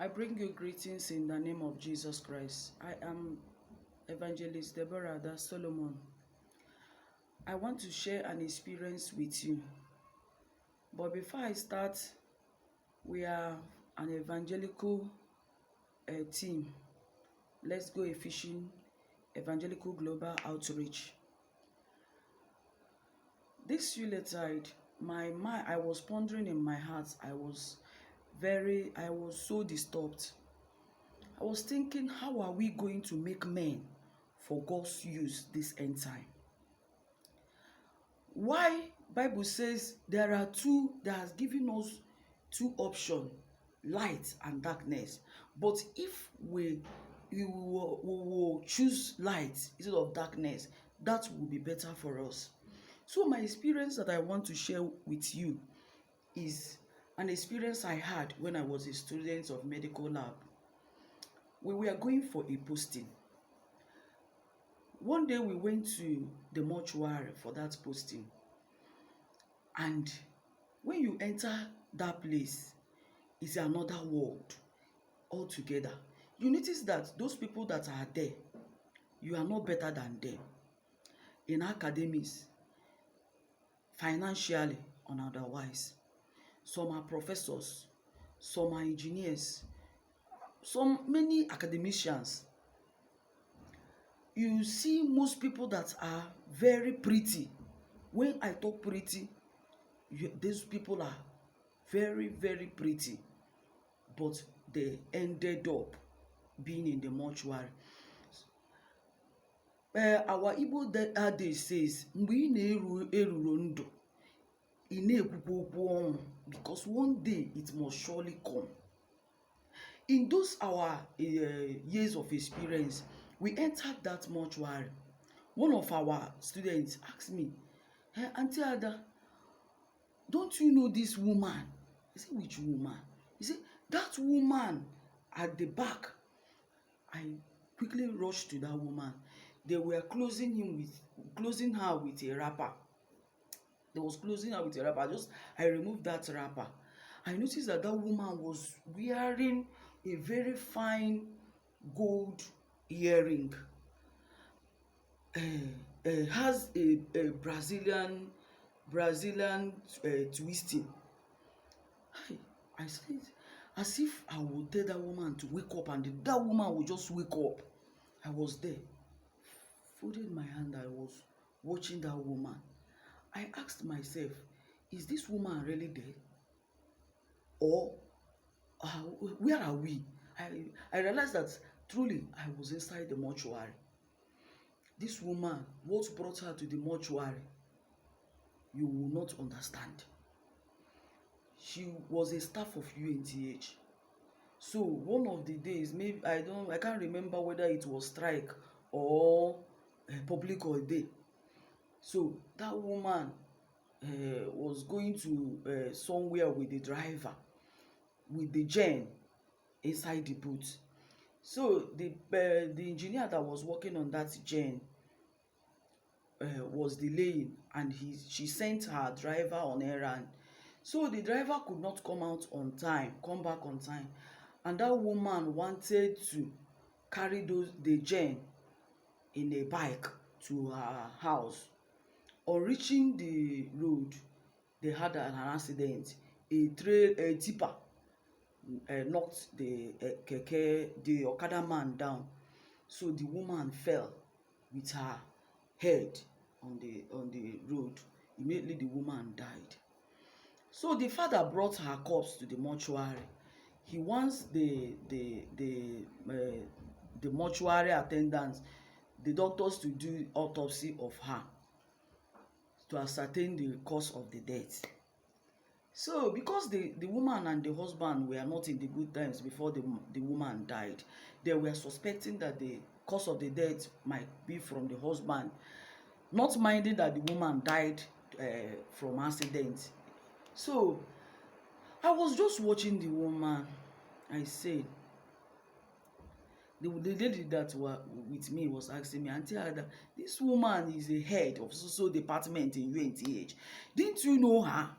I bring you greetings in the name of Jesus Christ. I am Evangelist Deborah Ada Solomon. I want to share an experience with you. But before I start, we are an evangelical team. Let's go fishing evangelical global outreach. This Yuletide, my mind, I was pondering in my heart. I was so disturbed. I was thinking, how are we going to make men for God's use this end time? Why Bible says there has given us two options, light and darkness. But if we will choose light instead of darkness, that will be better for us. So my experience that I want to share with you is an experience I had when I was a student of medical lab. We were going for a posting. One day we went to the mortuary for that posting. And when you enter that place, it's another world altogether. You notice that those people that are there, you are not better than them. In academics, financially, and otherwise. Some are professors, some are engineers, many academicians. You see most people that are very pretty. When I talk pretty, these people are very, very pretty, but they ended up being in the mortuary. Our Igbo adage says, mgbe ị na-eruro ndụ, ị na-ekwukwa okwu ọnwụ, because one day it must surely come. In those our years of experience, we entered that mortuary. One of our students asked me, "Hey, Auntie Ada, don't you know this woman?" I said, "Which woman?" He said, "That woman at the back." I quickly rushed to that woman. They were closing her with a wrapper. They was closing her with a wrapper. I removed that wrapper. I noticed that woman was wearing a very fine gold earring. Has a Brazilian twisting. I said, as if I would tell that woman to wake up, and that woman would just wake up. I was there, folded my hand. I was watching that woman. I asked myself, is this woman really dead? Or where are we? I realized that truly I was inside the mortuary. This woman, what brought her to the mortuary, you will not understand. She was a staff of UNTH. So one of the days, maybe I can't remember whether it was strike or public holiday. So that woman was going to somewhere with the driver, with the gen inside the boot. So the engineer that was working on that gen was delaying, and she sent her driver on errand. So the driver could not come back on time, and that woman wanted to carry the gen in a bike to her house. On reaching the road, they had an accident. A tipper knocked the Okada man down. So the woman fell with her head on the road. Immediately the woman died. So the father brought her corpse to the mortuary. He wants the mortuary attendants, the doctors, to do autopsy of her to ascertain the cause of the death. So because the woman and the husband were not in the good times before the woman died, they were suspecting that the cause of the death might be from the husband, not minding that the woman died from accident. So I was just watching the woman. I said, the lady that was with me was asking me, "Auntie Ada, this woman is a head of so department in UNTH. Didn't you know her?"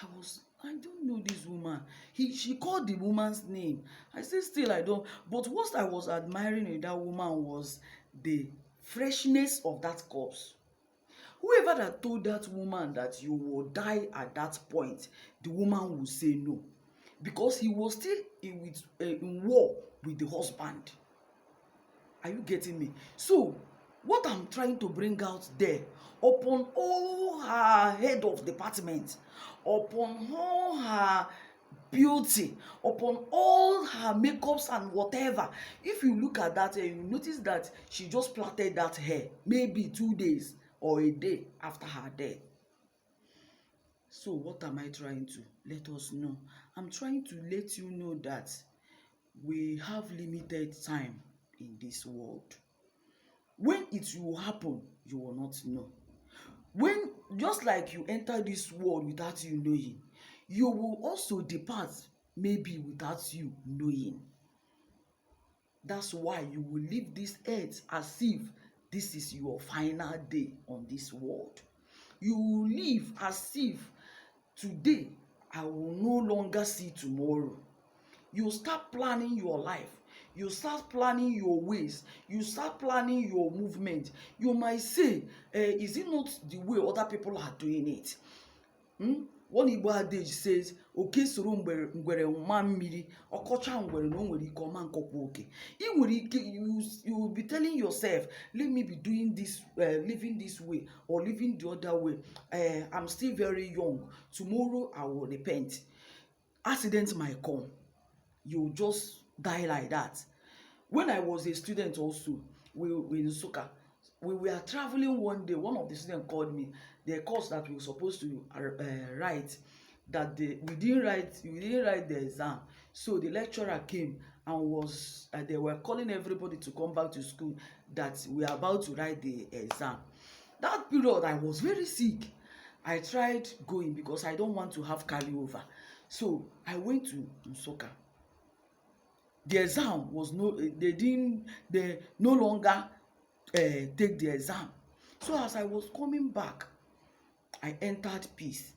I was I don't know this woman. She called the woman's name. I say still I don't. But what I was admiring in that woman was the freshness of that corpse. Whoever that told that woman that you will die at that point, the woman will say no, because he was still in war with the husband. Are you getting me? So, what I'm trying to bring out there, upon all her head of department, upon all her beauty, upon all her makeups and whatever, if you look at that hair, you notice that she just plaited that hair maybe 2 days or a day after her death. So what am I trying to let us know? I'm trying to let you know that we have limited time in this world. When it will happen, you will not know. When, just like you enter this world without you knowing, you will also depart maybe without you knowing. That's why you will leave this earth as if this is your final day on this world. You will live as if today I will no longer see tomorrow. You start planning your life. You start planning your ways. You start planning your movement. You might say, is it not the way other people are doing it? One Igbo adage says, oke soro ngwere nwa mmiri, ọkọcha ngwere na o nwere ike ọma nkọkwa oke. I nwere ike, you will be telling yourself, let me be doing this, living this way or living the other way. I'm still very young. Tomorrow I will repent. Accident might come. You just die like that. When I was a student also, we in Nsukka, we were traveling one day. One of the students called me. The course that we were supposed to write, that we didn't write the exam. So the lecturer came and was they were calling everybody to come back to school, that we are about to write the exam. That period I was very sick. I tried going because I don't want to have carryover. So I went to Nsukka. The exam was they no longer take the exam. So as I was coming back, I entered Peace.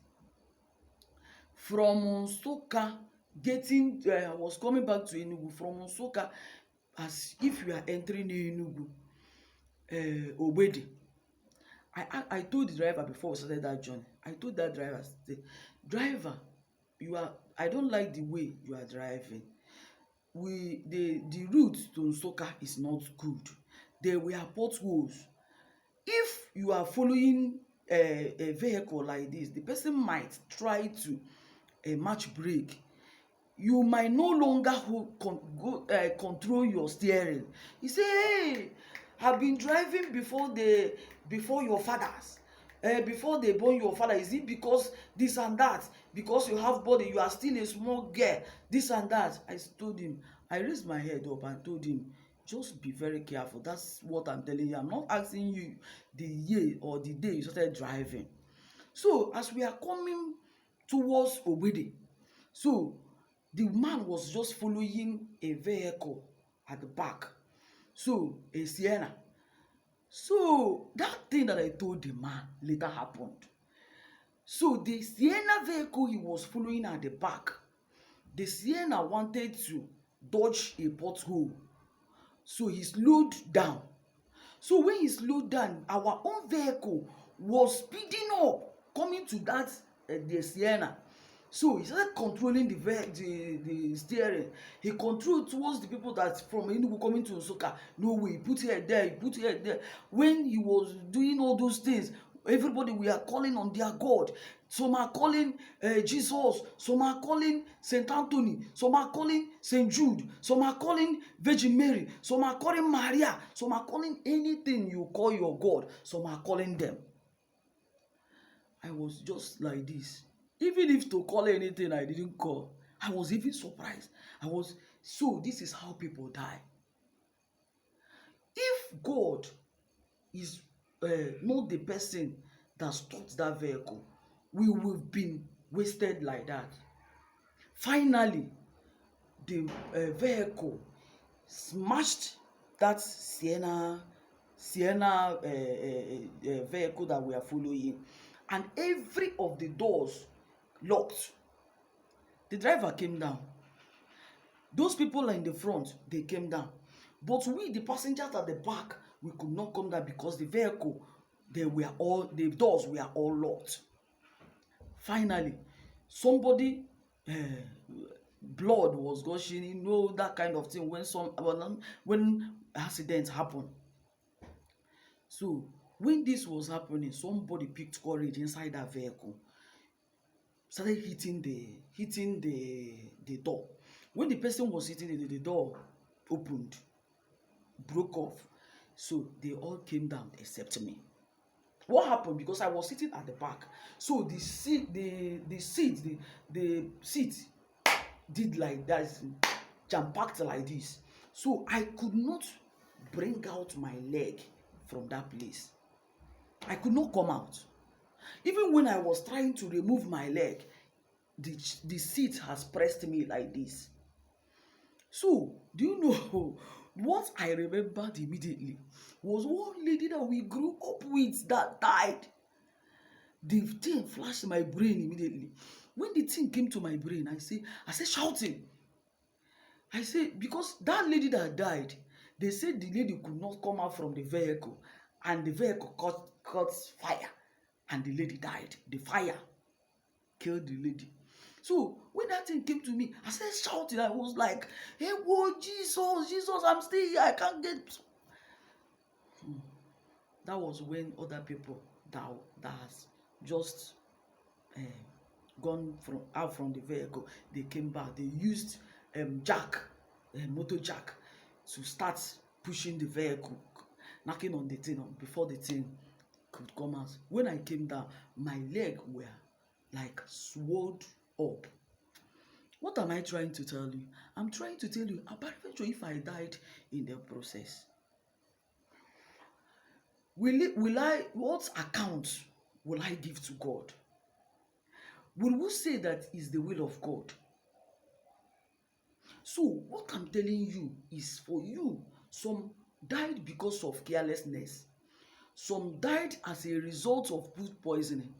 From Nsukka, I was coming back to Enugu. From Nsukka, as if you are entering Enugu, Ogbede. I told the driver before we started that journey. I told that driver, driver, I don't like the way you are driving. The route to Nsukka is not good. There were potholes. If you are following a vehicle like this, the person might try to match brake. You might no longer control your steering. He say, hey, I've been driving before your fathers. Before they born your father. Is it because this and that? Because you have body, you are still a small girl, this and that. I told him, I raised my head up and told him, just be very careful. That's what I'm telling you. I'm not asking you the year or the day you started driving. So as we are coming towards Ogbede, so the man was just following a vehicle at the back, so a Sienna. So that thing that I told the man later happened. So the Sienna vehicle he was following at the back, the Sienna wanted to dodge a pothole. So he slowed down. So when he slowed down, our own vehicle was speeding up, coming to that the Sienna. So he started controlling the steering. He controlled towards the people that from Enugu coming to Nsukka. No way, he put here there, he put here there. When he was doing all those things, everybody we are calling on their God. Some are calling Jesus, some are calling Saint Anthony, some are calling Saint Jude, some are calling Virgin Mary, some are calling Maria, some are calling anything you call your God, some are calling them. I was just like this. Even if to call anything I didn't call, I was even surprised. So this is how people die. If God is not the person that stopped that vehicle, we would have been wasted like that. Finally, the vehicle smashed that Sienna vehicle that we are following, and every of the doors locked. The driver came down. Those people in the front, they came down. But we, the passengers at the back, we could not come down because the vehicle, the doors were all locked. Finally, somebody, blood was gushing, that kind of thing when accidents happen. So when this was happening, somebody picked courage inside that vehicle, started hitting the door. When the person was hitting it, the door opened, broke off. So they all came down except me. What happened? Because I was sitting at the back, so the seat did like that, jam-packed like this. So I could not bring out my leg from that place. I could not come out. Even when I was trying to remove my leg, the seat has pressed me like this. So, do you know what I remembered immediately was one lady that we grew up with that died. The thing flashed my brain immediately. When the thing came to my brain, I said shouting. I said, because that lady that died, they said the lady could not come out from the vehicle, and the vehicle caught fire, and the lady died. The fire killed the lady. So when that thing came to me, I started shouting. I was like, hey, whoa, Jesus, I'm still here. I can't get. That was when other people that has just gone out from the vehicle, they came back. They used motor jack, to start pushing the vehicle, knocking on the thing before the thing could come out. When I came down, my leg were like swelled up. What am I trying to tell you? I'm trying to tell you, if I died in the process, what account will I give to God? Will we say that is the will of God? So what I'm telling you is for you. Some died because of carelessness. Some died as a result of food poisoning.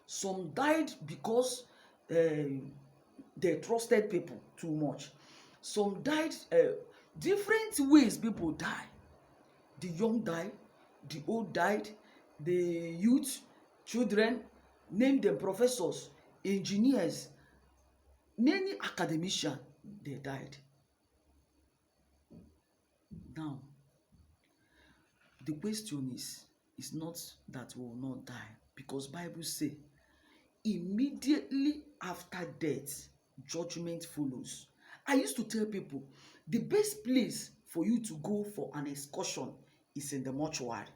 Some died because they trusted people too much. Some died different ways. People die. The young died, the old died, the youth, children, name them professors, engineers, many academicians, they died. Now, the question is not that we will not die, because Bible say immediately after death, judgment follows. I used to tell people the best place for you to go for an excursion is in the mortuary.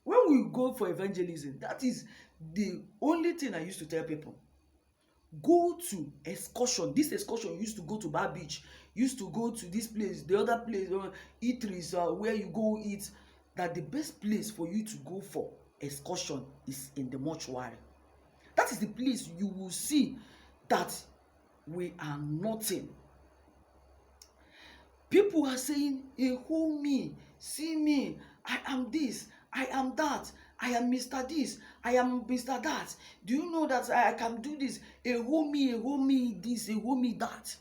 When we go for evangelism, that is the only thing I used to tell people. Go to excursion. This excursion used to go to Bar Beach, used to go to this place, the other place, eateries, where you go eat. That the best place for you to go for excursion is in the mortuary. That is the place you will see that we are nothing. People are saying, hey, hold me, see me, I am this, I am that, I am Mr. This, I am Mr. That. Do you know that I can do this? Hold me this, hold me that.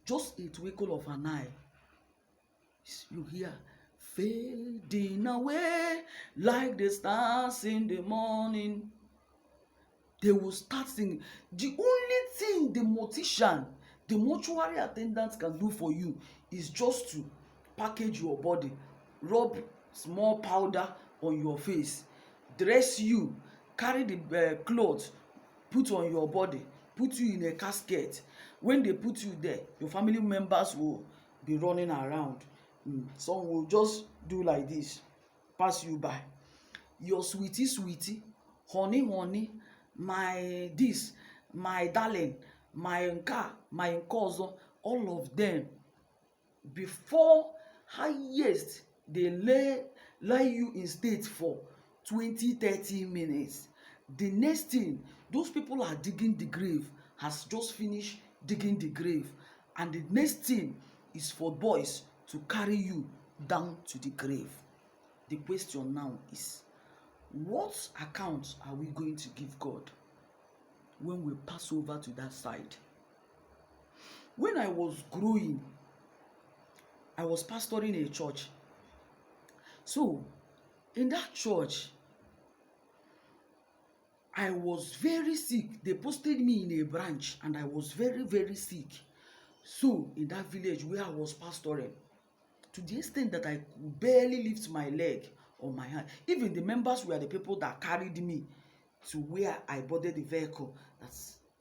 Just a twinkle of an eye, you hear, fading away like the stars in the morning. They will start singing. The only thing the mortician, the mortuary attendant can do for you is just to package your body, rub small powder on your face, dress you, carry the clothes, put on your body, put you in a casket. When they put you there, your family members will be running around. Some will just do like this, pass you by. Your sweetie, honey, my this, my darling, my nka, my cousin, all of them, before highest they lay you in state for 20-30 minutes. The next thing, those people are digging the grave, has just finished digging the grave, and the next thing is for boys to carry you down to the grave. The question now is, what account are we going to give God when we pass over to that side? When I was growing, I was pastoring a church. So in that church, I was very sick. They posted me in a branch and I was very, very sick. So in that village where I was pastoring, to the extent that I could barely lift my leg or my hand. Even the members were the people that carried me to where I boarded the vehicle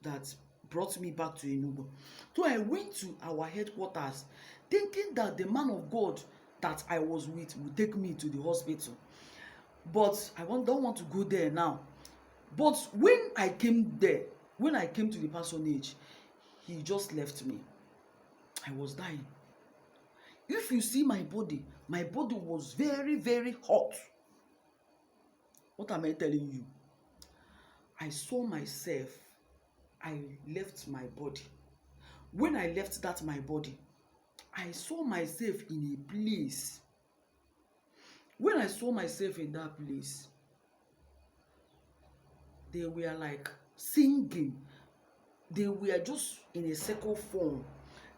that brought me back to Enugu. So I went to our headquarters thinking that the man of God that I was with would take me to the hospital. But I don't want to go there now. But when I came there, when I came to the parsonage, he just left me. I was dying. If you see my body was very, very hot. What am I telling you? I saw myself. I left my body. When I left that my body, I saw myself in a place. When I saw myself in that place, they were like singing. They were just in a circle form.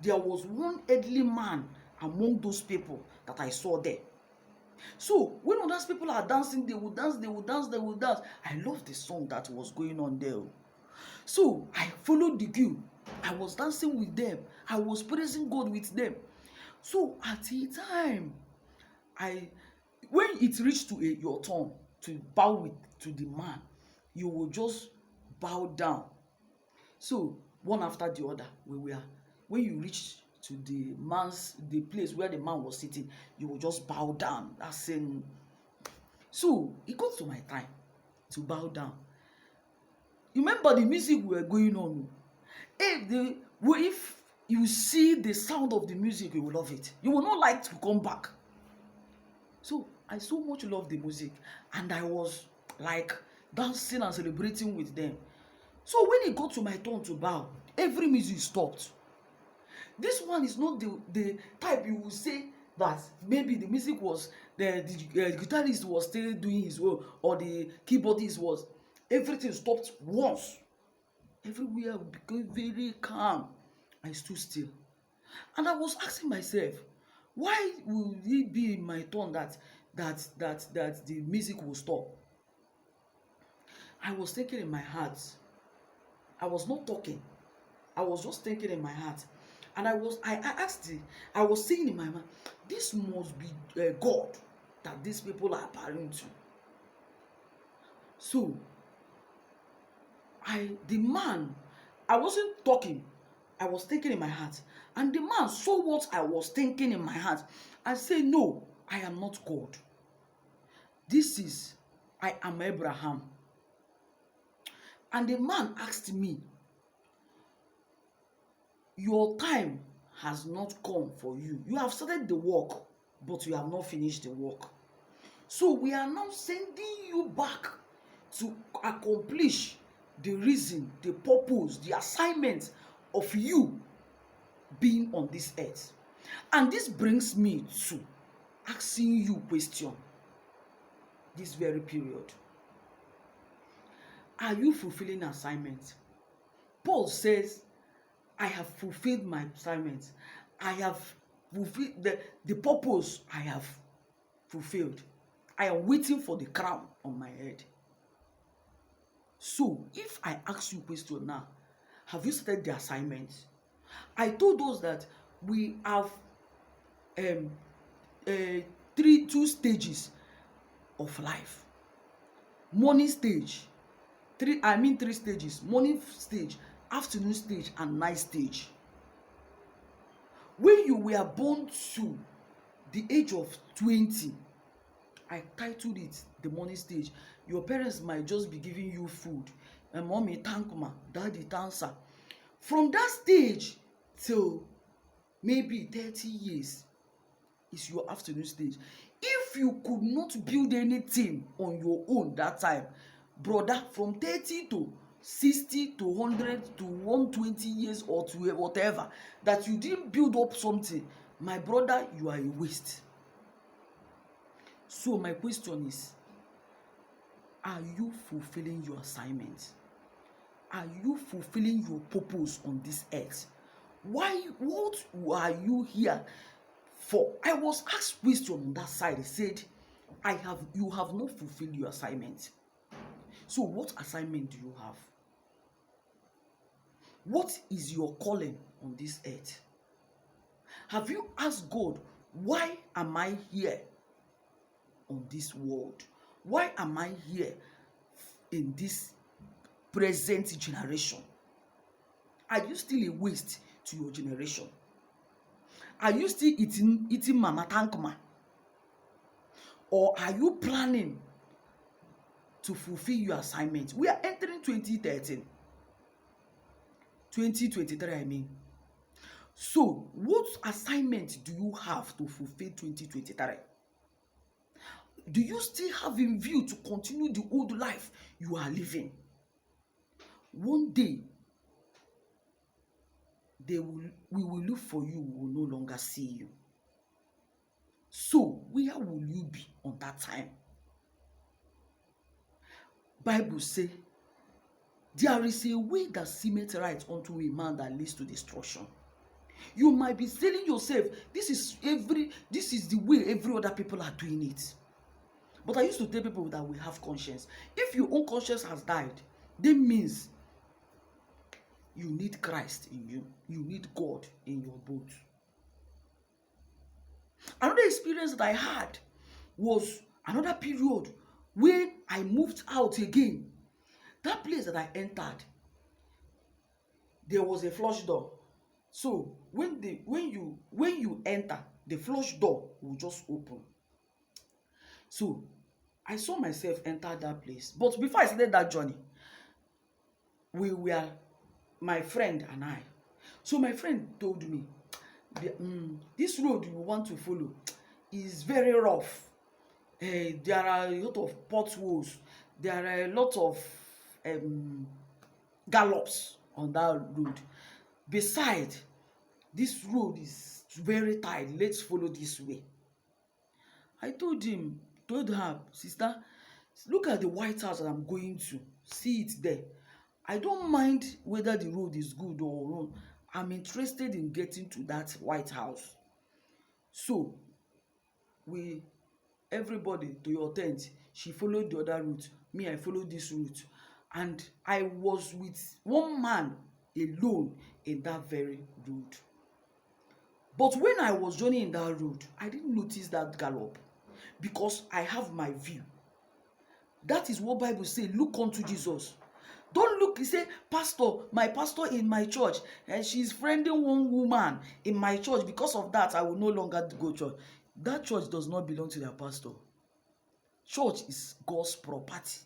There was one elderly man among those people that I saw there. So when others people are dancing, they will dance, they will dance, they will dance. I love the song that was going on there. So I followed the cue. I was dancing with them. I was praising God with them. So at a time, when it reached to your turn to bow to the man, you will just bow down. So one after the other, when you reach to the place where the man was sitting, you will just bow down. That's in. So it got to my time to bow down. You remember the music were going on. If you see the sound of the music, you will love it. You will not like to come back. So I so much love the music, and I was like dancing and celebrating with them. So when it got to my turn to bow, every music stopped. This one is not the type you will say that maybe the music was the guitarist was still doing his work, or the keyboardist was. Everything stopped once. Everywhere became very calm. I stood still, and I was asking myself, why will it be in my turn that the music will stop? I was thinking in my heart. I was not talking. I was just thinking in my heart. And I was saying in my mind, this must be God that these people are bowing to. So, I wasn't talking. I was thinking in my heart. And the man saw what I was thinking in my heart and said, no, I am not God. I am Abraham. And the man asked me, your time has not come for you. You have started the work, but you have not finished the work. So we are now sending you back to accomplish the reason, the purpose, the assignment of you being on this earth. And this brings me to asking you a question this very period. Are you fulfilling assignment? Paul says, I have fulfilled my assignment. I have fulfilled the purpose I have fulfilled. I am waiting for the crown on my head. So, if I ask you a question now, have you started the assignment? I told us that we have two stages of life. Morning stage. Three stages. Morning stage, afternoon stage, and night stage. When you were born to the age of 20, I titled it the morning stage. Your parents might just be giving you food. And mommy thank ma, daddy thanks. From that stage till maybe 30 years is your afternoon stage. If you could not build anything on your own that time, brother, from 30 to 60 to 100 to 120 years or to whatever, that you didn't build up something, my brother, you are a waste. So my question is, are you fulfilling your assignment? Are you fulfilling your purpose on this earth? Why? What are you here for? I was asked question on that side. He said, you have not fulfilled your assignment. So what assignment do you have? What is your calling on this earth? Have you asked God, why am I here on this world? Why am I here in this present generation? Are you still a waste to your generation? Are you still eating mama tankma? Or are you planning to fulfill your assignment? We are entering 2023, I mean. So, what assignment do you have to fulfill 2023? Do you still have in view to continue the old life you are living? One day, we will look for you, we will no longer see you. So, where will you be on that time? Bible say, there is a way that seemeth right unto a man that leads to destruction. You might be telling yourself, this is the way every other people are doing it. But I used to tell people that we have conscience. If your own conscience has died, that means you need Christ in you. You need God in your boat. Another experience that I had was another period when I moved out again. That place that I entered, there was a flush door. So when you enter, the flush door will just open. So I saw myself enter that place. But before I started that journey, we were, my friend and I. So my friend told me, this road you want to follow is very rough. There are a lot of potholes. There are a lot of gallops on that road. Besides, this road is very tight. Let's follow this way. I told her, sister, look at the White House that I'm going to. See it there. I don't mind whether the road is good or wrong. I'm interested in getting to that White House. So, everybody to your tent. She followed the other route. Me, I followed this route. And I was with one man alone in that very road. But when I was journeying that road, I didn't notice that gallop because I have my view. That is what Bible says. Look unto Jesus. Don't look, he say, pastor, my pastor in my church, and she's friending one woman in my church. Because of that, I will no longer go to church. That church does not belong to their pastor. Church is God's property.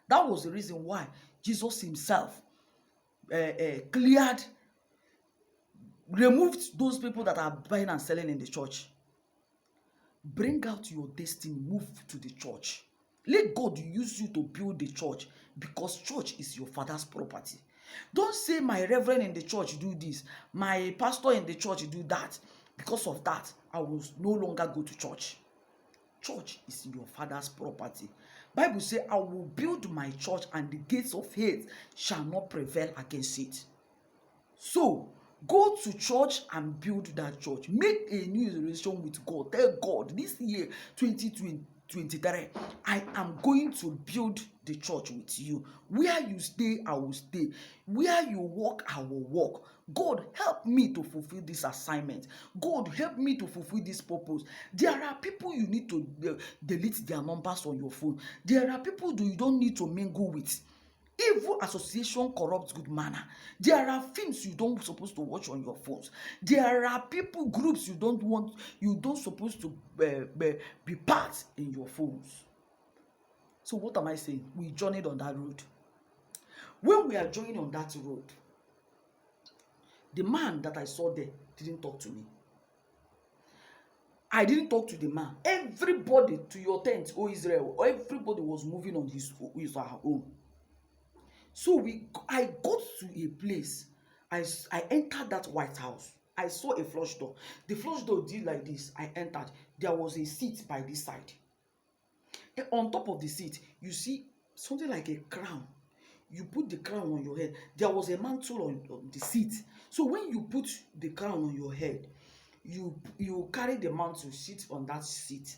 That was the reason why Jesus himself removed those people that are buying and selling in the church. Bring out your destiny, move to the church. Let God use you to build the church because church is your father's property. Don't say my reverend in the church do this, my pastor in the church do that. Because of that, I will no longer go to church. Church is your father's property. Bible says, I will build my church and the gates of hate shall not prevail against it. So, go to church and build that church. Make a new relation with God. Tell God, this year, 2023, I am going to build the church with you. Where you stay, I will stay. Where you walk, I will walk. God, help me to fulfill this assignment. God, help me to fulfill this purpose. There are people you need to delete their numbers on your phone. There are people you don't need to mingle with. Evil association corrupts good manner. There are films you don't supposed to watch on your phones. There are people groups you don't supposed to be part in your phones. So what am I saying? We journeyed on that road. When we are journeying on that road, the man that I saw there didn't talk to me. I didn't talk to the man. Everybody to your tent, O Israel, everybody was moving on his own. So I got to a place. I entered that White House. I saw a flush door. The flush door did like this. I entered. There was a seat by this side. And on top of the seat, you see something like a crown. you put the crown on your head. There was a mantle on the seat. So when you put the crown on your head, you carry the mantle, sit on that seat.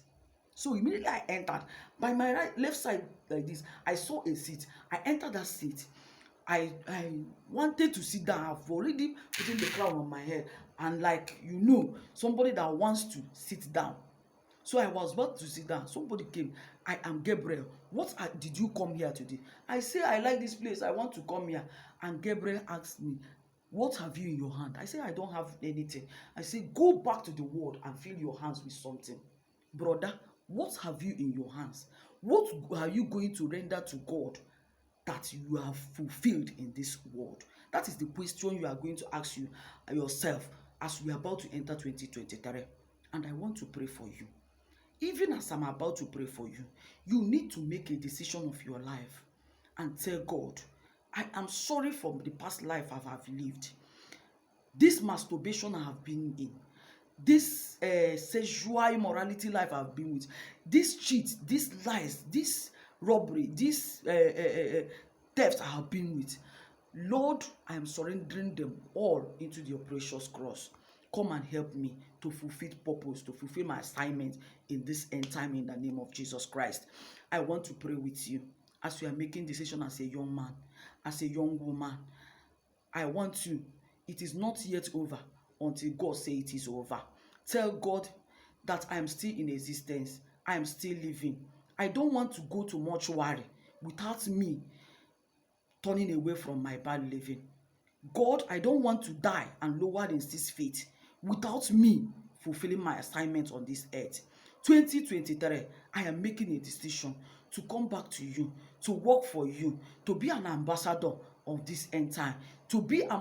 So immediately I entered. By my left side like this, I saw a seat. I entered that seat. I wanted to sit down. I've already putting the crown on my head, and like somebody that wants to sit down. So I was about to sit down. Somebody came. I am Gabriel. What did you come here today? I say, I like this place. I want to come here. And Gabriel asked me, what have you in your hand? I say, I don't have anything. I say, go back to the world and fill your hands with something. Brother, what have you in your hands? What are you going to render to God that you have fulfilled in this world? That is the question you are going to ask yourself as we are about to enter 2023. And I want to pray for you. Even as I'm about to pray for you, you need to make a decision of your life and tell God, I am sorry for the past life I have lived. This masturbation I have been in, this sexual immorality life I've been with, this cheat, this lies, this robbery, this theft I have been with. Lord, I am surrendering them all into your precious cross. Come and help me to fulfill purpose, to fulfill my assignment in this end time in the name of Jesus Christ. I want to pray with you as you are making decision as a young man, as a young woman. I want you. It is not yet over until God say it is over. Tell God that I am still in existence. I am still living. I don't want to go to mortuary without me turning away from my bad living. God, I don't want to die and lower in 6 feet without me fulfilling my assignment on this earth. 2023, I am making a decision to come back to you, to work for you, to be an ambassador of this end time, to be